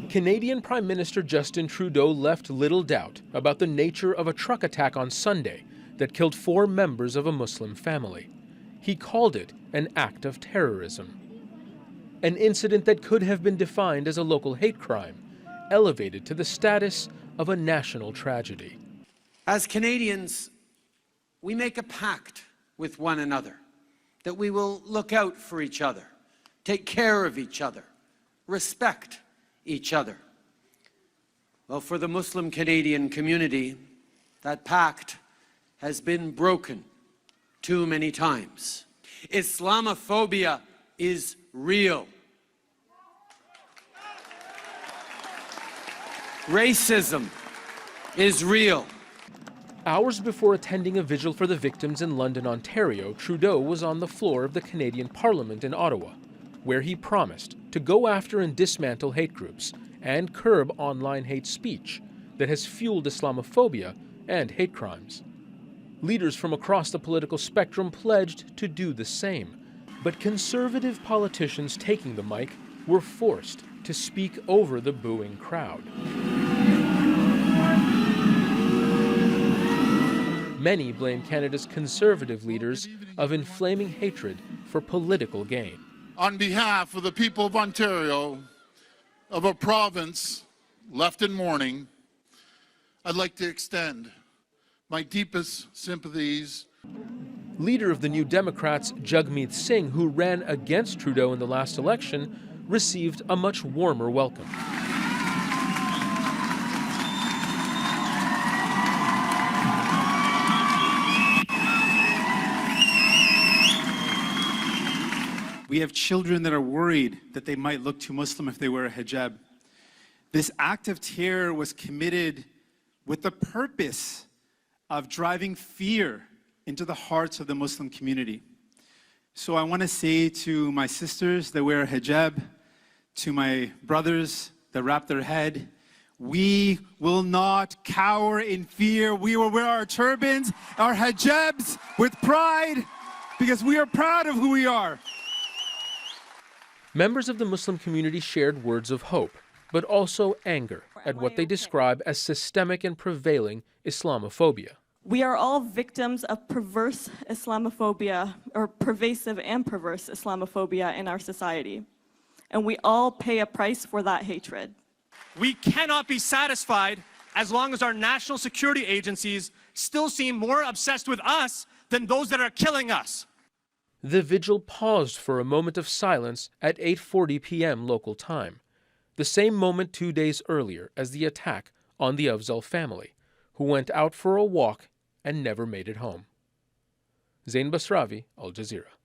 Canadian Prime Minister Justin Trudeau left little doubt about the nature of a truck attack on Sunday that killed 4 members of a Muslim family. He called it an act of terrorism. An incident that could have been defined as a local hate crime, elevated to the status of a national tragedy. As Canadians, we make a pact with one another that we will look out for each other, take care of each other, respect each other. Well, for the Muslim Canadian community, that pact has been broken too many times. Islamophobia is real. Racism is real. Hours before attending a vigil for the victims in London, Ontario, Trudeau was on the floor of the Canadian Parliament in Ottawa, where he promised to go after and dismantle hate groups and curb online hate speech that has fueled Islamophobia and hate crimes. Leaders from across the political spectrum pledged to do the same, but conservative politicians taking the mic were forced to speak over the booing crowd. Many blame Canada's conservative leaders of inflaming hatred for political gain. On behalf of the people of Ontario, of a province left in mourning, I'd like to extend my deepest sympathies. Leader of the New Democrats, JAGMEET SINGH, who ran against Trudeau in the last election, received a much warmer welcome. We have children that are worried that they might look too Muslim if they wear a hijab. This act of terror was committed with the purpose of driving fear into the hearts of the Muslim community. So I want to say to my sisters that wear a hijab, to my brothers that wrap their head, we will not cower in fear. We will wear our turbans, our hijabs with pride, because we are proud of who we are. Members of the Muslim community shared words of hope, but also anger at what they describe as systemic and prevailing Islamophobia. We are all victims of perverse Islamophobia, or pervasive and perverse Islamophobia in our society. And we all pay a price for that hatred. We cannot be satisfied as long as our national security agencies still seem more obsessed with us than those that are killing us. The vigil paused for a moment of silence at 8:40 p.m. local time, the same moment 2 days earlier as the attack on the Afzaal family, who went out for a walk and never made it home. Zein Basravi, Al Jazeera.